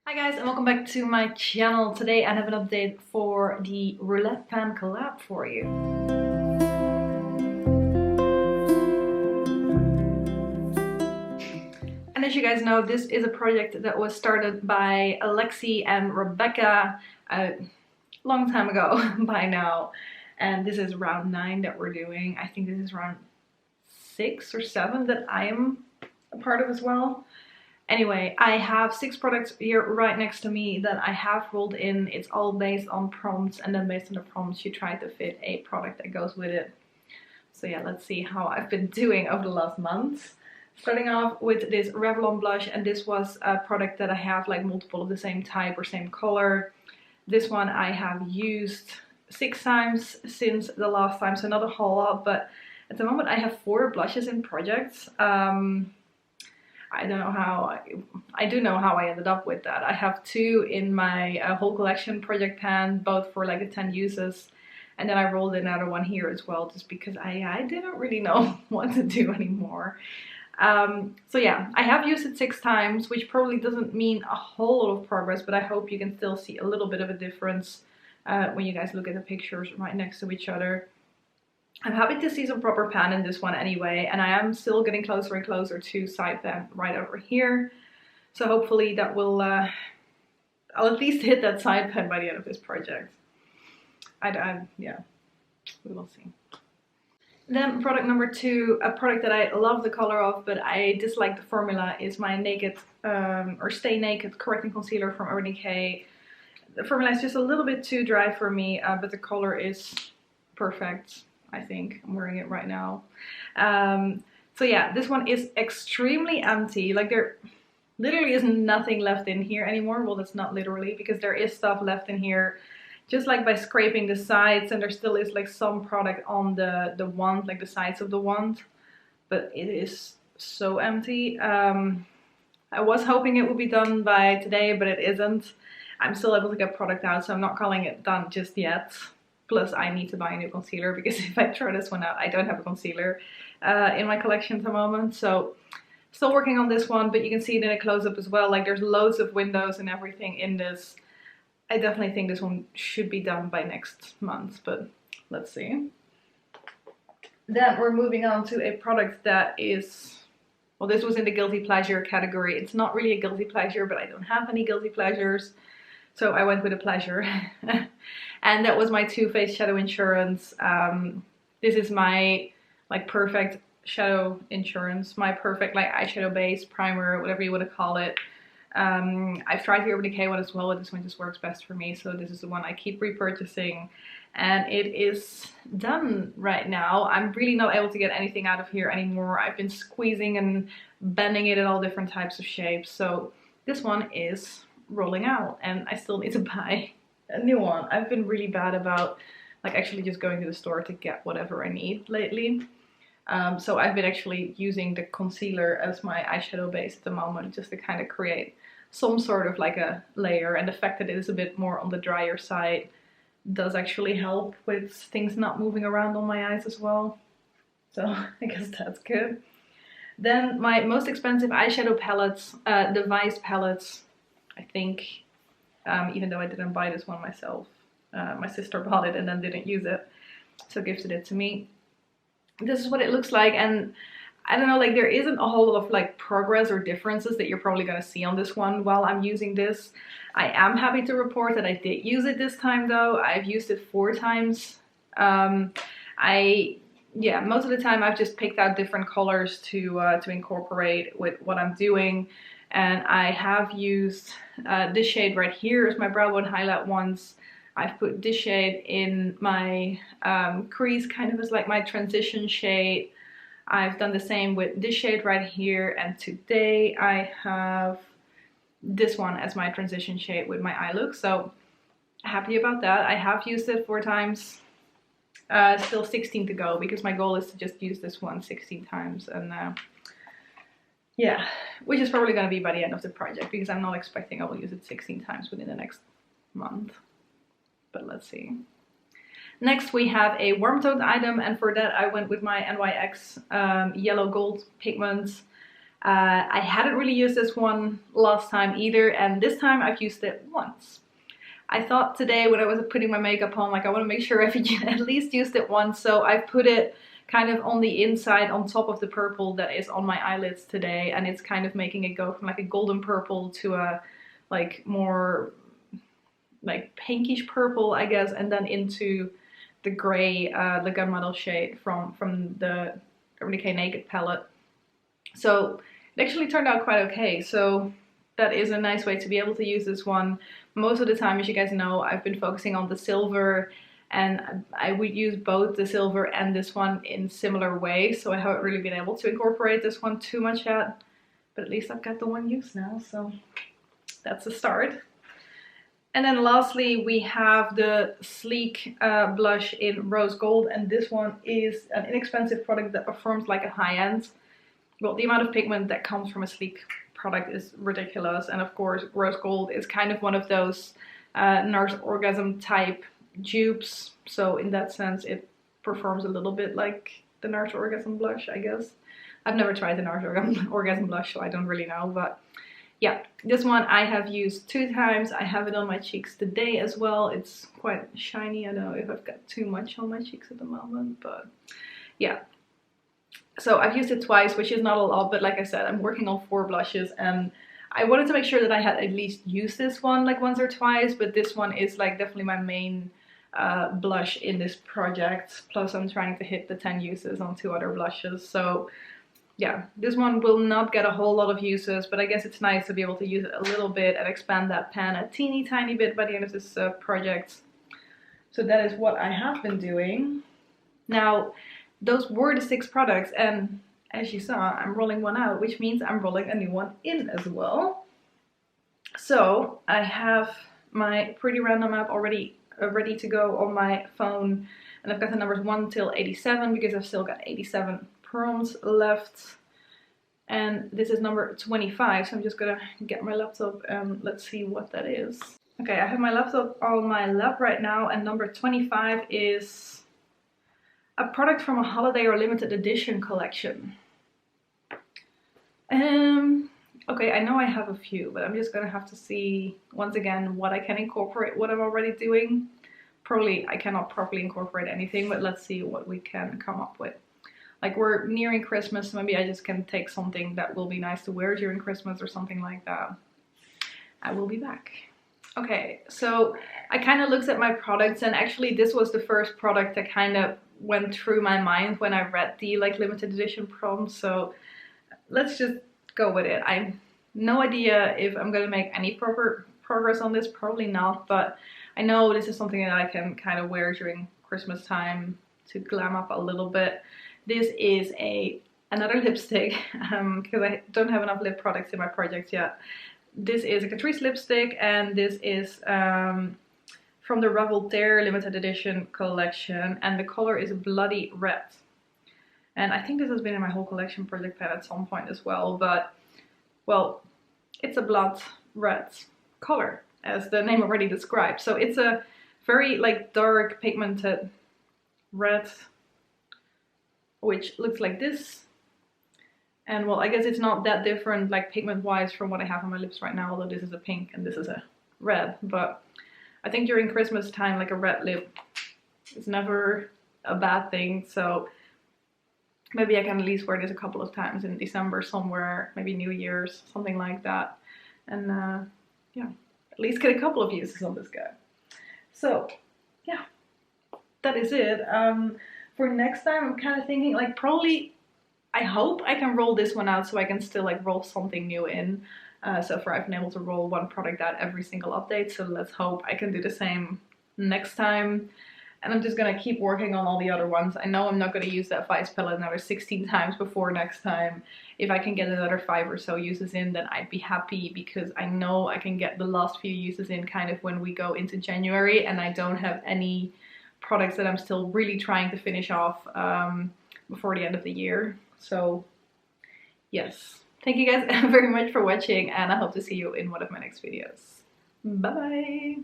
Hi guys, and welcome back to my channel. Today I have an update for the Roulette Pan collab for you. And as you guys know, this is a project that was started by Alexi and Rebecca a long time ago by now. And this is round 9 that we're doing. I think this is round 6 or 7 that I am a part of as well. Anyway, I have 6 products here right next to me that I have rolled in. It's all based on prompts, and then based on the prompts you try to fit a product that goes with it. So yeah, let's see how I've been doing over the last months. Starting off with this Revlon Blush, and this was a product that I have like multiple of the same type or same color. This one I have used 6 times since the last time, so not a whole lot, but at the moment I have 4 blushes in projects. I don't know how, I do know how I ended up with that. I have 2 in my whole collection project pan, both for like 10 uses. And then I rolled another one here as well, just because I didn't really know what to do anymore. So yeah, I have used it 6 times, which probably doesn't mean a whole lot of progress, but I hope you can still see a little bit of a difference when you guys look at the pictures right next to each other. I'm happy to see some proper pan in this one anyway, and I am still getting closer and closer to side pan right over here. So hopefully that will, I'll at least hit that side pan by the end of this project. Yeah, we will see. Then product number 2, a product that I love the color of, but I dislike the formula, is my Naked, or Stay Naked Correcting Concealer from Urban Decay. The formula is just a little bit too dry for me, but the color is perfect. I think I'm wearing it right now. So yeah, this one is extremely empty. Like there literally is nothing left in here anymore. Well, that's not literally, because there is stuff left in here just like by scraping the sides, and there still is like some product on the wand, like the sides of the wand, but it is so empty. I was hoping it would be done by today, but it isn't. I'm still able to get product out, so I'm not calling it done just yet. Plus I need to buy a new concealer, because if I throw this one out, I don't have a concealer in my collection at the moment. So still working on this one, but you can see it in a close-up as well. Like there's loads of windows and everything in this. I definitely think this one should be done by next month, but let's see. Then we're moving on to a product that is, well, this was in the guilty pleasure category. It's not really a guilty pleasure, but I don't have any guilty pleasures, so I went with a pleasure. And that was my Too Faced Shadow Insurance. This is my like perfect shadow insurance, my perfect like eyeshadow base, primer, whatever you want to call it. I've tried the Urban Decay one as well, but this one just works best for me, so this is the one I keep repurchasing, and it is done right now. I'm really not able to get anything out of here anymore. I've been squeezing and bending it in all different types of shapes, so this one is rolling out, and I still need to buy a new one. I've been really bad about like actually just going to the store to get whatever I need lately. So I've been actually using the concealer as my eyeshadow base at the moment, just to kind of create some sort of like a layer, and the fact that it is a bit more on the drier side does actually help with things not moving around on my eyes as well. So I guess that's good. Then my most expensive eyeshadow palettes, the Vice palettes, I think, even though I didn't buy this one myself. My sister bought it and then didn't use it, so gifted it to me. This is what it looks like, and I don't know, like there isn't a whole lot of like progress or differences that you're probably gonna see on this one while I'm using this. I am happy to report that I did use it this time though. I've used it 4 times. Yeah, most of the time I've just picked out different colors to incorporate with what I'm doing. And I have used this shade right here as my brow bone highlight once. I've put this shade in my crease, kind of as like my transition shade. I've done the same with this shade right here, and today I have this one as my transition shade with my eye look, so happy about that. I have used it 4 times, still 16 to go, because my goal is to just use this one 16 times, and yeah, which is probably going to be by the end of the project, because I'm not expecting I will use it 16 times within the next month, but let's see. Next we have a warm toned item, and for that I went with my NYX yellow gold pigment. I hadn't really used this one last time either, and this time I've used it once. I thought today when I was putting my makeup on, like I want to make sure I've at least used it once, so I put it kind of on the inside on top of the purple that is on my eyelids today, and it's kind of making it go from like a golden purple to a like more like pinkish purple, I guess, and then into the gray, the gunmetal shade from the Decay Naked palette. So it actually turned out quite okay. So that is a nice way to be able to use this one. Most of the time, as you guys know, I've been focusing on the silver, and I would use both the silver and this one in similar ways. So I haven't really been able to incorporate this one too much yet, but at least I've got the one used now. So that's a start. And then lastly, we have the Sleek blush in Rose Gold, and this one is an inexpensive product that performs like a high-end. Well, the amount of pigment that comes from a Sleek product is ridiculous, and of course Rose Gold is kind of one of those Nurse Orgasm type dupes, so in that sense it performs a little bit like the Nurse Orgasm blush, I guess. I've never tried the Nurse Orgasm blush, so I don't really know, but yeah, this one I have used 2 times. I have it on my cheeks today as well. It's quite shiny. I don't know if I've got too much on my cheeks at the moment, but yeah. So I've used it twice, which is not a lot, but like I said, I'm working on 4 blushes, and I wanted to make sure that I had at least used this one like once or twice, but this one is like definitely my main blush in this project. Plus I'm trying to hit the 10 uses on 2 other blushes. So yeah, this one will not get a whole lot of uses, but I guess it's nice to be able to use it a little bit and expand that pan a teeny tiny bit by the end of this project. So that is what I have been doing. Now, those were the 6 products, and as you saw, I'm rolling one out, which means I'm rolling a new one in as well. So I have my pretty random map already ready to go on my phone, and I've got the numbers 1 till 87 because I've still got 87 prompts left, and this is number 25, so I'm just gonna get my laptop and let's see what that is. Okay, I have my laptop on my lap right now, and number 25 is a product from a holiday or limited edition collection. Okay, I know I have a few, but I'm just gonna have to see once again what I can incorporate, what I'm already doing. Probably I cannot properly incorporate anything, but let's see what we can come up with. Like, we're nearing Christmas, so maybe I just can take something that will be nice to wear during Christmas or something like that. I will be back. Okay, so I kind of looked at my products, and actually this was the first product that kind of went through my mind when I read the like limited edition prompts, so let's just go with it. I have no idea if I'm gonna make any proper progress on this, probably not, but I know this is something that I can kind of wear during Christmas time to glam up a little bit. This is another lipstick because I don't have enough lip products in my project yet. This is a Catrice lipstick, and this is from the Revlon limited edition collection, and the color is Bloody Red. And I think this has been in my whole collection project pan at some point as well, but well, it's a blood red color, as the name already describes. So it's a very like dark pigmented red, which looks like this. And well, I guess it's not that different like pigment wise from what I have on my lips right now, although this is a pink and this is a red. But I think during Christmas time, like a red lip is never a bad thing. So maybe I can at least wear this a couple of times in December somewhere, maybe New Year's, something like that. And yeah, at least get a couple of uses on this guy. So yeah, that is it. For next time, I'm kind of thinking like probably, I hope I can roll this one out so I can still like roll something new in. So far I've been able to roll one product out every single update, so let's hope I can do the same next time. And I'm just gonna keep working on all the other ones. I know I'm not gonna use that Vice palette another 16 times before next time. If I can get another 5 or so uses in, then I'd be happy, because I know I can get the last few uses in kind of when we go into January, and I don't have any products that I'm still really trying to finish off before the end of the year. So yes, thank you guys very much for watching, and I hope to see you in one of my next videos. Bye bye!